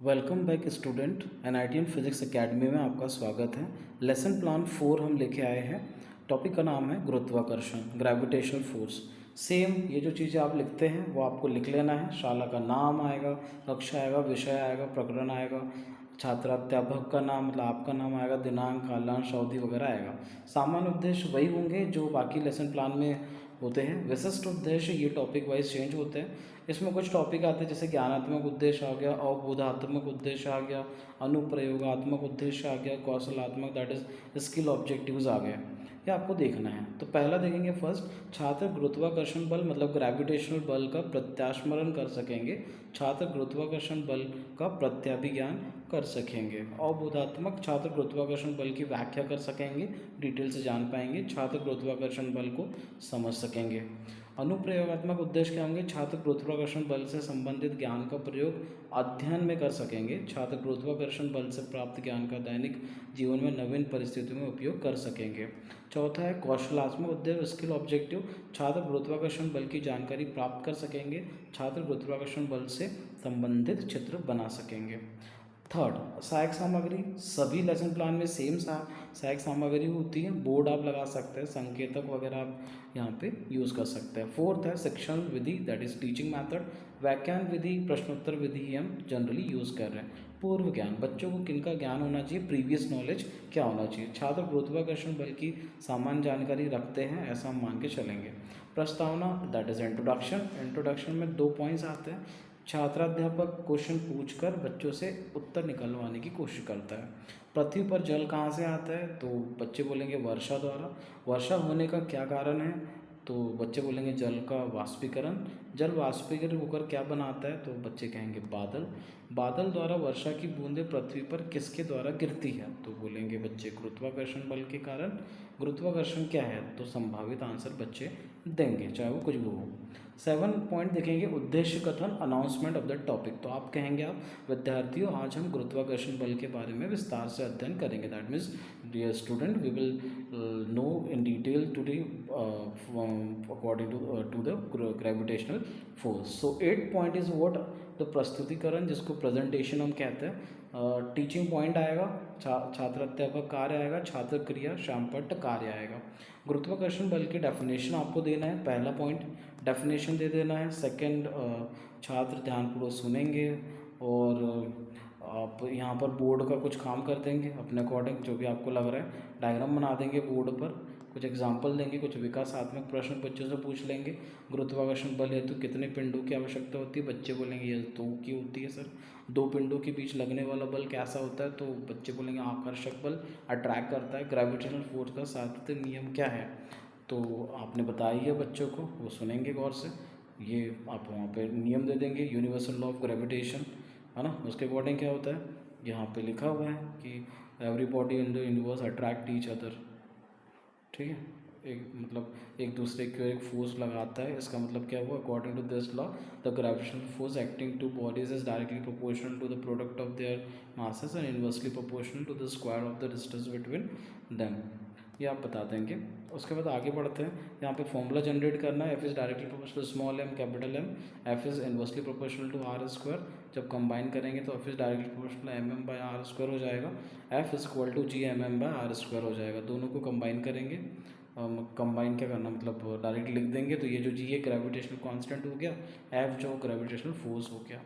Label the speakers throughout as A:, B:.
A: Welcome back student. NITN physics academy में आपका स्वागत है। लेसन प्लान 4 हम लेके आए हैं। टॉपिक का नाम है गुरुत्वाकर्षण, ग्रेविटेशनल फोर्स। सेम ये जो चीज़ें आप लिखते हैं वो आपको लिख लेना है। शाला का नाम आएगा, कक्षा आएगा, विषय आएगा, प्रकरण आएगा, छात्राध्यापक का नाम मतलब आपका नाम आएगा, दिनांक, कालांश, अवधि वगैरह आएगा। सामान्य उद्देश्य वही होंगे जो बाकी लेसन प्लान में होते हैं। विशिष्ट उद्देश्य ये टॉपिक वाइज चेंज होते हैं। इसमें कुछ टॉपिक आते हैं जैसे ज्ञानात्मक उद्देश्य आ गया, अवबोधात्मक उद्देश्य आ गया, अनुप्रयोगात्मक उद्देश्य आ गया, कौशलात्मक दैट इज स्किल ऑब्जेक्टिव्स आ गए। ये आपको देखना है। तो पहला देखेंगे फर्स्ट, छात्र गुरुत्वाकर्षण बल मतलब ग्रेविटेशनल बल का प्रत्यास्मरण कर सकेंगे। छात्र गुरुत्वाकर्षण बल का प्रत्याभिज्ञान कर सकेंगे। अवबोधात्मक, छात्र गुरुत्वाकर्षण बल की व्याख्या कर सकेंगे, डिटेल से जान पाएंगे, छात्र गुरुत्वाकर्षण बल को समझ सकेंगे। अनुप्रयोगात्मक उद्देश्य क्या होंगे? छात्र गुरुत्वाकर्षण बल से संबंधित ज्ञान का प्रयोग अध्ययन में कर सकेंगे। छात्र गुरुत्वाकर्षण बल से प्राप्त ज्ञान का दैनिक जीवन में नवीन परिस्थितियों में उपयोग कर सकेंगे। चौथा है कौशलात्मक उद्देश्य, स्किल ऑब्जेक्टिव। छात्र गुरुत्वाकर्षण बल की जानकारी प्राप्त कर सकेंगे। छात्र गुरुत्वाकर्षण बल से संबंधित चित्र बना सकेंगे। थर्ड, सहायक सामग्री। सभी लेसन प्लान में सेम सहायक सामग्री होती है। बोर्ड आप लगा सकते हैं, संकेतक वगैरह आप यहाँ पे यूज़ कर सकते हैं। फोर्थ है शिक्षण विधि दैट इज टीचिंग मेथड। व्याख्यान विधि, प्रश्नोत्तर विधि ही हम जनरली यूज़ कर रहे हैं। पूर्व ज्ञान, बच्चों को किनका ज्ञान होना चाहिए, प्रीवियस नॉलेज क्या होना चाहिए। छात्र गुरुत्वाकर्षण बल की सामान्य जानकारी रखते हैं ऐसा हम मान के चलेंगे। प्रस्तावना दैट इज इंट्रोडक्शन। इंट्रोडक्शन में 2 पॉइंट्स आते हैं। छात्राध्यापक क्वेश्चन पूछकर बच्चों से उत्तर निकलवाने की कोशिश करता है। पृथ्वी पर जल कहाँ से आता है? तो बच्चे बोलेंगे वर्षा द्वारा। वर्षा होने का क्या कारण है? तो बच्चे बोलेंगे जल का वाष्पीकरण। जल वाष्पीकरण होकर क्या बनाता है? तो बच्चे कहेंगे बादल। बादल द्वारा वर्षा की बूंदें पृथ्वी पर किसके द्वारा गिरती है? तो बोलेंगे बच्चे गुरुत्वाकर्षण बल के कारण। गुरुत्वाकर्षण क्या है? तो संभावित आंसर बच्चे देंगे, चाहे वो कुछ भी हो। 7 पॉइंट देखेंगे, उद्देश्य कथन, अनाउंसमेंट ऑफ द टॉपिक। तो आप कहेंगे आप विद्यार्थियों आज हम गुरुत्वाकर्षण बल के बारे में विस्तार से अध्ययन करेंगे। That means dear student we will know in detail today according to the gravitational force. So 8 point is what the प्रस्तुतिकरण, जिसको प्रेजेंटेशन हम कहते हैं। टीचिंग पॉइंट आएगा, छात्राध्यापक कार्य आएगा, छात्र क्रिया, श्यामपट्ट कार्य आएगा। गुरुत्वाकर्षण बल की डेफिनेशन आपको देना है। पहला पॉइंट डेफिनेशन दे देना है। सेकंड, छात्र ध्यानपूर्वक सुनेंगे और आप यहाँ पर बोर्ड का कुछ काम कर देंगे अपने अकॉर्डिंग, जो भी आपको लग रहा है। डायग्राम बना देंगे बोर्ड पर, कुछ एग्जाम्पल देंगे, कुछ विकासात्मक प्रश्न बच्चों से पूछ लेंगे। गुरुत्वाकर्षण बल हेतु कितने पिंडों की आवश्यकता होती है? बच्चे बोलेंगे ये 2 की होती है सर। 2 पिंडों के बीच लगने वाला बल कैसा होता है? तो बच्चे बोलेंगे आकर्षक बल, अट्रैक्ट करता है। ग्रेविटेशनल फोर्स का शास्त्रीय नियम क्या है? तो आपने बताया है बच्चों को, वो सुनेंगे गौर से। ये आप वहाँ पे नियम दे देंगे, यूनिवर्सल लॉ ऑफ ग्रेविटेशन, है ना। उसके अकॉर्डिंग क्या होता है, यहाँ पे लिखा हुआ है कि every body in the universe attract each other. ठीक है, एक मतलब एक दूसरे को एक फोर्स लगाता है। इसका मतलब क्या हुआ? According to this law the gravitational force acting to bodies is directly proportional to the product of their masses and inversely proportional to the square of the distance between them. ये आप बता देंगे। उसके बाद आगे बढ़ते हैं। यहाँ पे फॉर्मूला जनरेट करना है। F is directly proportional small m capital M, F is inversely proportional to r square. जब कंबाइन करेंगे तो F is directly proportional m M by are square हो जाएगा। F is equal to G m M by are square हो जाएगा। दोनों को combine करेंगे। कंबाइन क्या करना, मतलब डायरेक्ट लिख देंगे। तो ये जो जी है ग्रेविटेशनल कांस्टेंट हो गया, एफ जो ग्रेविटेशनल फोर्स हो गया।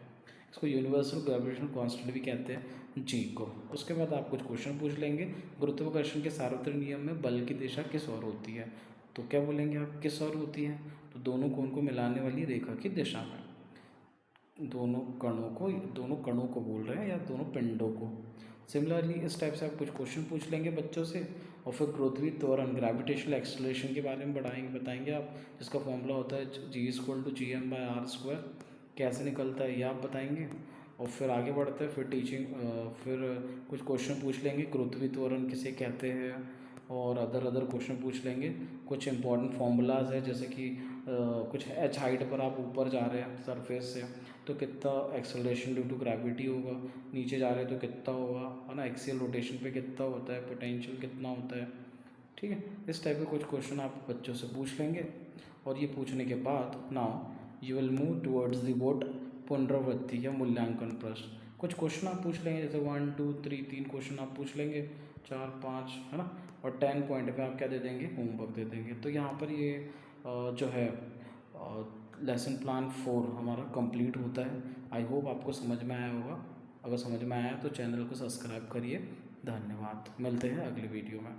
A: इसको यूनिवर्सल ग्रेविटेशनल कांस्टेंट भी कहते हैं जी को। उसके बाद आप कुछ क्वेश्चन पूछ लेंगे। गुरुत्वाकर्षण के सार्वत्रिक नियम में बल की दिशा किस ओर होती है? तो क्या बोलेंगे आप, किस ओर होती है? तो दोनों कोण को मिलाने वाली रेखा की दिशा में। दोनों कणों को बोल रहे हैं या दोनों पिंडों को। सिमिलरली इस टाइप से आप कुछ क्वेश्चन पूछ लेंगे बच्चों से। और फिर पृथ्वी त्वरण, ग्रेविटेशनल एक्सेलरेशन के बारे में बताएंगे आप, जिसका फॉर्मूला होता है G equal to G M by are square. कैसे निकलता है ये आप बताएंगे। और फिर आगे बढ़ते हैं। फिर फिर कुछ क्वेश्चन पूछ लेंगे, पृथ्वी त्वरण किसे कहते हैं, और अदर क्वेश्चन पूछ लेंगे। कुछ इंपॉर्टेंट फार्मूलाज है, जैसे कि कुछ एच हाइट पर आप ऊपर जा रहे हैं सरफेस से तो कितना एक्सेलरेशन ड्यू टू ग्रेविटी होगा, नीचे जा रहे हैं तो कितना होगा, है ना। एक्सियल रोटेशन पे कितना होता है, पोटेंशियल कितना होता है। ठीक है, इस टाइप के कुछ क्वेश्चन आप बच्चों से पूछ लेंगे। और ये पूछने के बाद now you will move towards the what पुनरावृत्ति या मूल्यांकन प्रश्न। कुछ क्वेश्चन आप पूछ लेंगे, जैसे 1 2 3 3 क्वेश्चन आप पूछ लेंगे, 4 5, है ना, और 10 पॉइंट पे आप क्या दे देंगे, होमवर्क दे देंगे। तो यहाँ पर ये जो है लेसन प्लान 4 हमारा कंप्लीट होता है। आई होप आपको समझ में आया होगा। अगर समझ में आया तो चैनल को सब्सक्राइब करिए। धन्यवाद, मिलते हैं अगली वीडियो में।